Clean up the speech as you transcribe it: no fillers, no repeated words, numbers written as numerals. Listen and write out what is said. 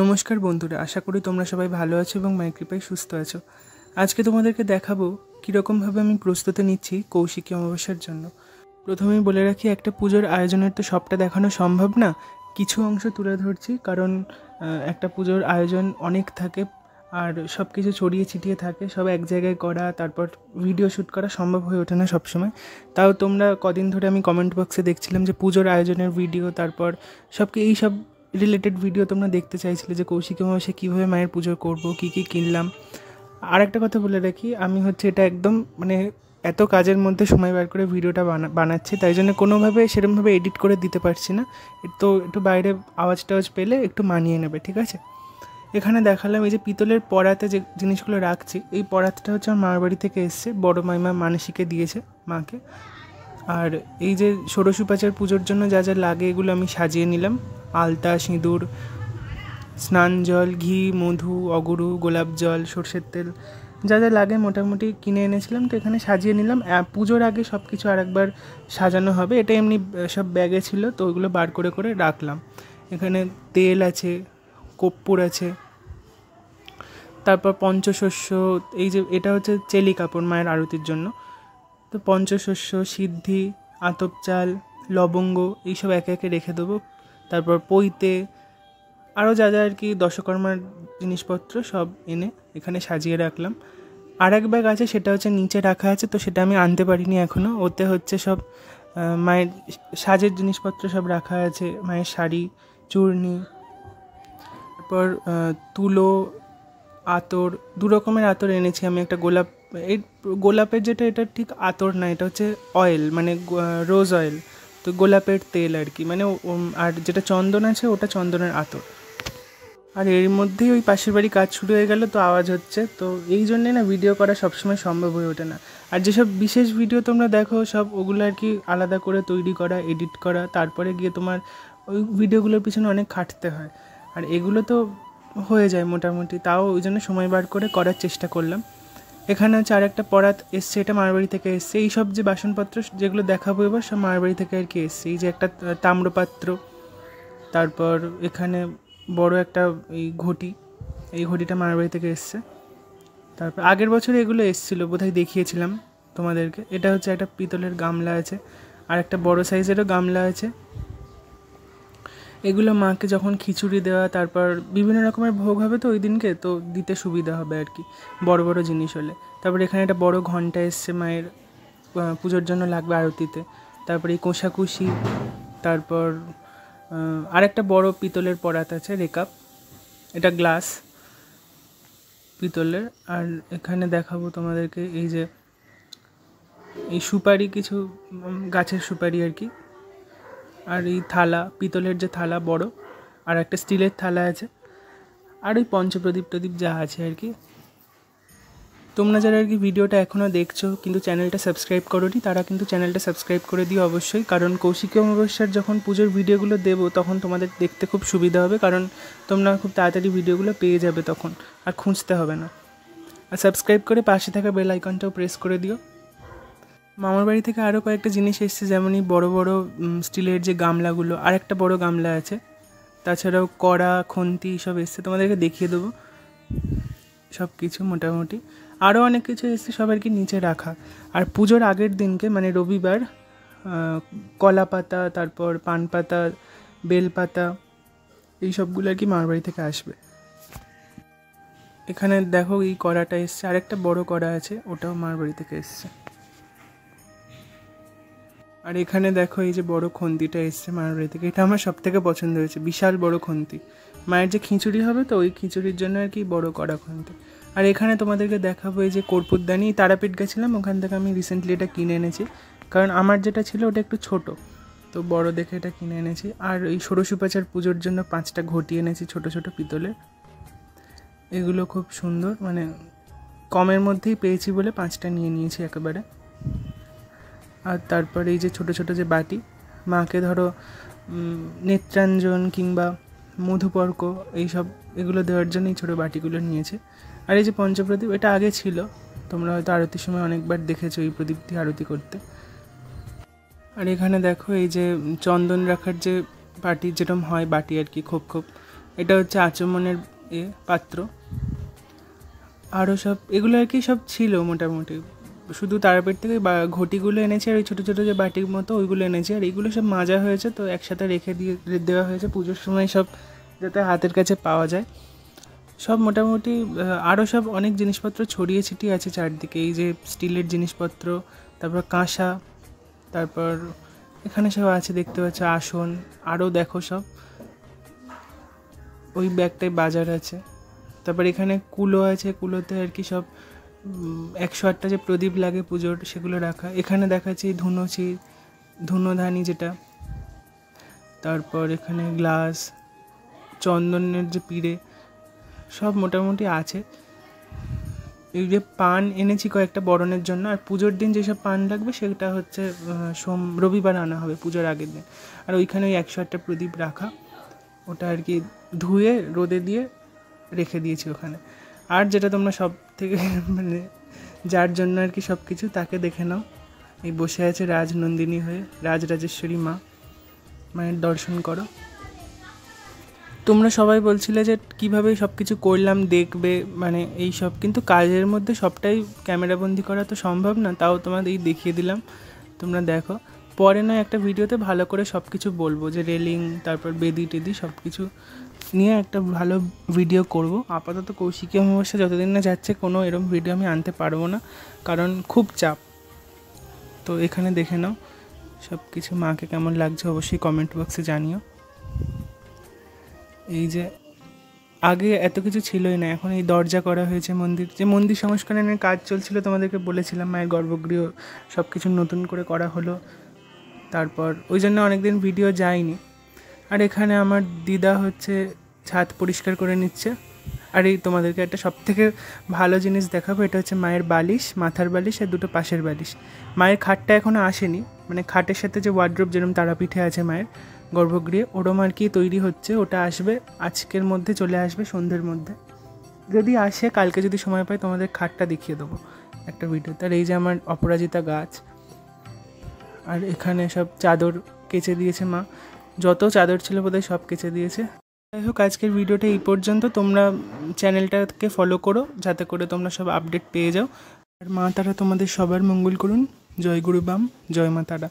নমস্কার বন্ধুরা, আশা করি তোমরা সবাই ভালো আছো এবং মায়ের কৃপায় সুস্থ আছো। আজকে তোমাদেরকে দেখাবো কীরকমভাবে আমি প্রস্তুতি নিচ্ছি কৌশিকী অমাবস্যার জন্য। প্রথমেই বলে রাখি, একটা পুজোর আয়োজনের তো সবটা দেখানো সম্ভব না, কিছু অংশ তুলে ধরছি কারণ একটা পুজোর আয়োজন অনেক থাকে আর সব কিছু ছড়িয়ে ছিটিয়ে থাকে, সব এক জায়গায় করা, তারপর ভিডিও শ্যুট করা সম্ভব হয়ে ওঠে না সবসময়। তাও তোমরা কদিন ধরে আমি কমেন্ট বক্সে দেখছিলাম যে পুজোর আয়োজনের ভিডিও, তারপর এইসব রিলেটেড ভিডিও তোমরা দেখতে চাইছিলে যে কৌশিকী অমাবস্যায় কীভাবে মায়ের পুজো করব, কী কী কিনলাম। আর একটা কথা বলে রাখি, আমি এটা একদম এত কাজের মধ্যে সময় বার করে ভিডিওটা বানাচ্ছি, তাই জন্য কোনোভাবে সেরকমভাবে এডিট করে দিতে পারছি না। তো একটু বাইরে আওয়াজ টাওয়াজ পেলে একটু মানিয়ে নেবে, ঠিক আছে? এখানে দেখালাম এই যে পিতলের পরাতে যে জিনিসগুলো রাখছি, এই পরাতটা আমার মামার বাড়ি থেকে এসছে, বড় মাইমা মানসিকে দিয়েছে মাকে। আর এই যে ষোড়শীপাচার পুজোর জন্য যা যা লাগে এগুলো আমি সাজিয়ে নিলাম, আলতা, সিঁদুর, স্নান জল, ঘি, মধু, অগুরু, গোলাপ জল, সর্ষের তেল, যা যা লাগে মোটামুটি কিনে এনেছিলাম। তো এখানে সাজিয়ে নিলাম। পুজোর আগে সব কিছু আরেকবার সাজানো হবে, এটা এমনি সব ব্যাগে ছিল, তো ওইগুলো বার করে করে রাখলাম। এখানে তেল আছে, কর্পূর আছে, তারপর পঞ্চশস্য, এই যে এটা চেলি কাপড় মায়ের আরতির জন্য, তো পঞ্চশস্য, সিদ্ধি, আতপ চাল, লবঙ্গ, এইসব একে একে রেখে দেবো। তারপর পৈতে, আরও যা যা আর কি দশকর্মার জিনিসপত্র সব এনে এখানে সাজিয়ে রাখলাম। আর এক ব্যাগ আছে, সেটা নিচে রাখা আছে, তো সেটা আমি আনতে পারিনি এখনও। ওতে সব মায়ের সাজের জিনিসপত্র সব রাখা আছে, মায়ের শাড়ি, চূর্ণি, তারপর তুলো, আতর, দু রকমের আতর এনেছি আমি। একটা এই গোলাপের যেটা, এটা ঠিক আতর না, এটা অয়েল, রোজ অয়েল, তো গোলাপের তেল আর কি, আর যেটা চন্দন আছে ওটা চন্দনের আতর। আর এর মধ্যেই ওই পাশের বাড়ি কাজ শুরু হয়ে গেল, তো আওয়াজ হচ্ছে, তো এই জন্যে না ভিডিও করা সবসময় সম্ভব হয়ে ওঠে না। আর যেসব বিশেষ ভিডিও তোমরা দেখো সব ওগুলো আর কি আলাদা করে তৈরি করা, এডিট করা, তারপরে গিয়ে তোমার ওই ভিডিওগুলোর পিছনে অনেক খাটতে হয়। আর এগুলো তো হয়ে যায় মোটামুটি, তাও ওই জন্য সময় বার করে করার চেষ্টা করলাম। এখানে আর একটা পরাত এসছে, এটা মামার বাড়ি থেকে এসছে। এই সব যে বাসনপত্র যেগুলো দেখাবো এবার সব মামার বাড়ি থেকে আর কি এসছে। এই যে একটা তাম্রপাত্র, তারপর এখানে বড় একটা এই ঘটি, এই ঘটিটা মামার বাড়ি থেকে এসছে। তারপর আগের বছরে এগুলো এসেছিলো, বোধহয় দেখিয়েছিলাম তোমাদেরকে। এটা একটা পিতলের গামলা আছে, আর একটা বড় সাইজেরও গামলা আছে। এগুলো মাকে যখন খিচুড়ি দেওয়া, তারপর বিভিন্ন রকমের ভোগ হবে তো ওই দিনকে, তো দিতে সুবিধা হবে আর কি, বড় বড় জিনিস হলে। তারপর এখানে একটা বড় ঘণ্টা এসছে মায়ের পুজোর জন্য লাগবে আরতিতে। তারপর এই কোষাকুষি, তারপর আরেকটা বড় পিতলের পরাত আছে, রেকাপ, এটা গ্লাস পিতলের। আর এখানে দেখাবো তোমাদেরকে এই যে এই সুপারি, কিছু গাছের সুপারি আর কি। আর এই থালা, পিতলের যে থালা বড়, আর একটা স্টিলের থালা আছে। আর ওই পঞ্চপ্রদীপ টদীপ যা আছে আর কি। তোমরা যারা আর কি ভিডিওটা এখনও দেখছো কিন্তু চ্যানেলটা সাবস্ক্রাইব করোনি, তারা কিন্তু চ্যানেলটা সাবস্ক্রাইব করে দিও অবশ্যই, কারণ কৌশিকী অমাবস্যার যখন পুজোর ভিডিওগুলো দেবো তখন তোমাদের দেখতে খুব সুবিধা হবে, কারণ তোমরা খুব তাড়াতাড়ি ভিডিওগুলো পেয়ে যাবে তখন, আর খুঁজতে হবে না। আর সাবস্ক্রাইব করে পাশে থাকা বেল আইকনটাও প্রেস করে দিও। মামার বাড়ি থেকে আরও কয়েকটা জিনিস এসছে, যেমনই বড় বড় স্টিলের যে গামলাগুলো, আর একটা বড় গামলা আছে। তাছাড়াও কড়া, খুন্তি সব এসছে, তোমাদেরকে দেখিয়ে দেবো সব কিছু মোটামুটি। আরও অনেক কিছু এসছে, সব আর কি নিচে রাখা। আর পুজোর আগের দিনকে রবিবার কলা পাতা, তারপর পান পাতা, বেল পাতা, এই সবগুলো আর কি মামার বাড়ি থেকে আসবে। এখানে দেখো এই কড়াটা এসছে, আরেকটা বড় কড়া আছে, ওটাও মামার বাড়ি থেকে এসছে। আর এখানে দেখো এই যে বড় খুন্তিটা এসছে মায়ের বাড়ি থেকে, এটা আমার সব থেকে পছন্দ হয়েছে, বিশাল বড় খুন্তি। মায়ের যে খিচুড়ি হবে তো ওই খিচুড়ির জন্য আর কি বড় কড়া খুন্তি। আর এখানে তোমাদেরকে দেখাবো এই যে কর্পূরদানি, তারাপীঠ গেছিলাম, ওখান থেকে আমি রিসেন্টলি এটা কিনে এনেছি, কারণ আমার যেটা ছিল ওটা একটু ছোট, তো বড় দেখে এটা কিনে এনেছি। আর এই ষোড়শীপাচার পুজোর জন্য 5টা ঘটি এনেছি ছোট ছোট পিতলের, এগুলো খুব সুন্দর, কমের মধ্যেই পেয়েছি বলে 5টা নিয়ে নিয়েছি একেবারে। আর তারপর এই যে ছোটো ছোটো যে বাটি, মাকে ধরো নেত্রাঞ্জন কিংবা মধুপর্ক এইসব এগুলো দেওয়ার জন্য এই ছোটো বাটিগুলো নিয়েছে। আর এই যে পঞ্চপ্রদীপ, এটা আগে ছিল, তোমরা হয়তো আরতির সময় অনেকবার দেখেছো এই প্রদীপ দিয়ে আরতি করতে। আর এখানে দেখো এই যে চন্দন রাখার যে বাটি, যেরকম হয় বাটি আর কি, খোপ খোপ, এটা হচ্ছে আচমনের পাত্র। আরও সব এগুলো আর কি সব ছিল মোটামুটি। শুধু তারাপীঠ থেকে ঘটিগুলো এনেছি, আর ওই ছোটো ছোটো যে বাটির মতো ওইগুলো এনেছি। আর এইগুলো সব মাজা হয়েছে, তো একসাথে রেখে দেওয়া হয়েছে পুজোর সময়, সব যাতে হাতের কাছে পাওয়া যায়। সব মোটামুটি আরও সব অনেক জিনিসপত্র ছড়িয়ে ছিটিয়ে আছে চারদিকে। এই যে স্টিলের জিনিসপত্র, তারপর কাঁসা, তারপর এখানে সব আছে দেখতে পাচ্ছ আসন। আরও দেখো সব ওই ব্যাগটায় বাজার আছে। তারপর এখানে কুলো আছে, কুলোতে আর কি সব 108টা যে প্রদীপ লাগে পুজোর সেগুলো রাখা। এখানে দেখাচ্ছি ধুনোধানি যেটা। তারপর এখানে গ্লাস, চন্দনের যে পিড়ে, সব মোটামুটি আছে। এই যে পান এনেছি কয়েকটা বরণের জন্য, আর পুজোর দিন যেসব পান লাগবে সেটা হচ্ছে রবিবার আনা হবে পুজোর আগের দিন। আর ওইখানে ওই 108টা প্রদীপ রাখা, ওটা আর কি ধুয়ে রোদে দিয়ে রেখে দিয়েছি ওখানে। আর যেটা তোমরা সব থেকে মানে যার জন্য আর কি সব কিছু, তাকে দেখে নাও। এই বসে আছে রাজনন্দিনী হয়ে, রাজরাজেশ্বরী মা, মায়ের দর্শন করো। তোমরা সবাই বলছিলে যে কীভাবে সব কিছু করলাম দেখবে, মানে এই সব, কিন্তু কাজের মধ্যে সবটাই ক্যামেরাবন্দি করা তো সম্ভব না, তাও তোমাদের এই দেখিয়ে দিলাম, তোমরা দেখো। পরে নয় একটা ভিডিওতে ভালো করে সব কিছু বলবো, যে রেলিং, তারপর বেদি টেদি সব কিছু নিয়ে একটা ভালো ভিডিও করব। আপাতত কৌশিকী অমাবস্যা যতদিন না যাচ্ছে কোনো এরকম ভিডিও আমি আনতে পারবো না, কারণ খুব চাপ। তো এখানে দেখে নাও সব কিছু। মাকে কেমন লাগছে অবশ্যই কমেন্ট বক্সে জানিও। এই যে আগে এত কিছু ছিলই না, এখন এই দরজা করা হয়েছে মন্দির, যে মন্দির সংস্করণের কাজ চলছিল তোমাদেরকে বলেছিলাম, মায়ের গর্ভগৃহ সব কিছু নতুন করে করা হলো। তারপর ওই জন্য অনেকদিন ভিডিও যায়নি। আর এখানে আমার দিদা হচ্ছে ছাদ পরিষ্কার করে নিচ্ছে। আর এই তোমাদেরকে একটা সবথেকে ভালো জিনিস দেখাবো, এটা হচ্ছে মায়ের বালিশ, মাথার বালিশ আর দুটো পাশের বালিশ। মায়ের খাটটা এখনও আসেনি, মানে খাটের সাথে যে ওয়ার্ড্রোব যেরকম তারাপীঠে আছে মায়ের গর্ভগৃহে, ওরম আর কি তৈরি হচ্ছে। ওটা আসবে আজকের মধ্যে, চলে আসবে সন্ধ্যের মধ্যে। যদি আসে কালকে যদি সময় পাই তোমাদের খাটটা দেখিয়ে দেবো একটা ভিডিওতে। আর এই যে আমার অপরাজিতা গাছ, আর এখানে সব চাদর কেচে দিয়েছে মা, যত চাদর ছিল বোধহয় সব কেচে দিয়েছে। যাই হোক, আজকের ভিডিওটা এই পর্যন্ত। তোমরা চ্যানেলটাকে ফলো করো যাতে করে তোমরা সব আপডেট পেয়ে যাও। আর মা তারা তোমাদের সবার মঙ্গল করুন। জয় গুরু বাম, জয় মা তারা।